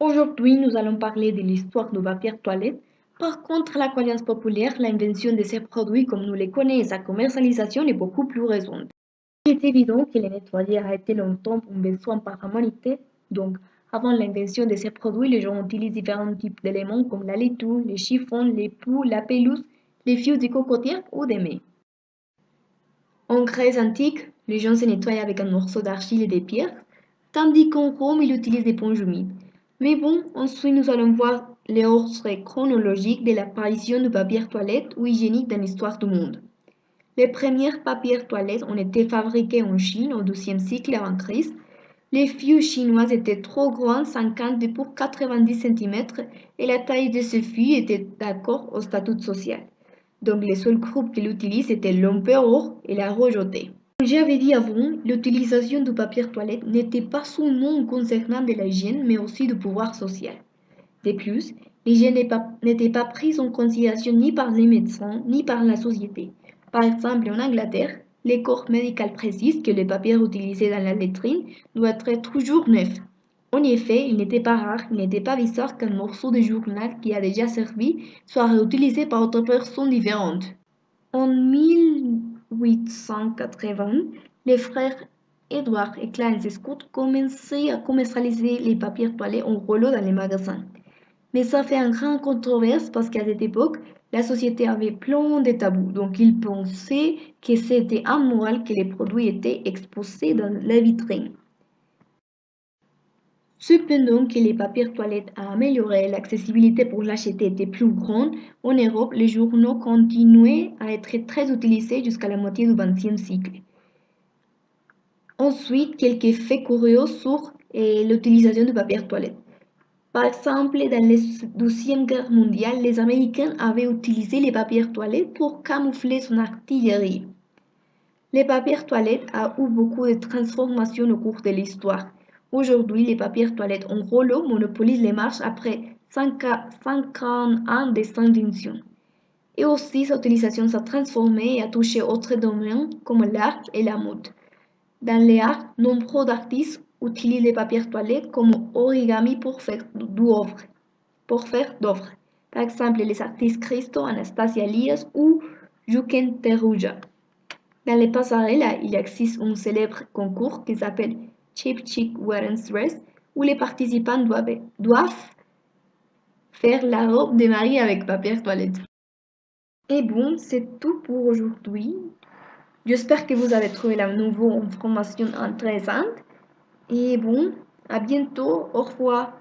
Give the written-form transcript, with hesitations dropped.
Aujourd'hui, nous allons parler de l'histoire du papier toilette. Par contre, la croyance populaire, l'invention de ces produits comme nous les connaissons et sa commercialisation est beaucoup plus récente. Il est évident que le nettoyage a été longtemps un besoin par l'humanité. Donc, avant l'invention de ces produits, les gens utilisent différents types d'éléments comme la laitue, les chiffons, les poux, la pelouse, les fioux de cocotier ou des mets. En Grèce antique, les gens se nettoyaient avec un morceau d'argile et des pierres, tandis qu'en Rome, ils utilisent des ponges humides. Mais bon, ensuite nous allons voir l'ordre chronologique de l'apparition du papier toilette ou hygiénique dans l'histoire du monde. Les premiers papiers toilettes ont été fabriqués en Chine au XIIe siècle avant Christ. Les fûts chinois étaient trop grands, 50 pour 90 cm, et la taille de ce fût était d'accord au statut social. Donc les seuls groupes qui l'utilisent étaient l'empereur et la royauté. Comme j'avais dit avant, l'utilisation du papier toilette n'était pas seulement concernant de l'hygiène, mais aussi du pouvoir social. De plus, l'hygiène n'était pas prise en considération ni par les médecins, ni par la société. Par exemple, en Angleterre, les corps médicaux précisent que le papier utilisé dans la latrine doit être toujours neuf. En effet, il n'était pas rare, il n'était pas bizarre qu'un morceau de journal qui a déjà servi soit réutilisé par autre personne différente. En 1880, les frères Edward et Clarence Scott commençaient à commercialiser les papiers toilettes en rouleau dans les magasins. Mais ça fait une grande controverse parce qu'à cette époque, la société avait plein de tabous. Donc ils pensaient que c'était immoral que les produits étaient exposés dans la vitrine. Cependant que les papiers toilettes a amélioré, l'accessibilité pour l'acheter était plus grande, en Europe, les journaux continuaient à être très utilisés jusqu'à la moitié du XXe siècle. Ensuite, quelques faits curieux sur l'utilisation du papier toilette. Par exemple, dans la Deuxième Guerre mondiale, les Américains avaient utilisé les papiers toilettes pour camoufler son artillerie. Les papiers toilettes a eu beaucoup de transformations au cours de l'histoire. Aujourd'hui, les papiers toilettes en rouleau monopolisent les marches après 50 ans de son invention. Et aussi, sa utilisation s'est transformée et a touché autres domaines comme l'art et la mode. Dans l'art, nombreux d'artistes utilisent les papiers toilettes comme origami pour faire d'œuvres. Par exemple, les artistes Christo, Anastasia Elias ou Juken Teruja. Dans les passerelles, il existe un célèbre concours qui s'appelle Cheap Chick Wedding Dress, où les participants doivent faire la robe de mariée avec papier toilette. Et bon, c'est tout pour aujourd'hui. J'espère que vous avez trouvé la nouvelle information intéressante. Et bon, à bientôt. Au revoir.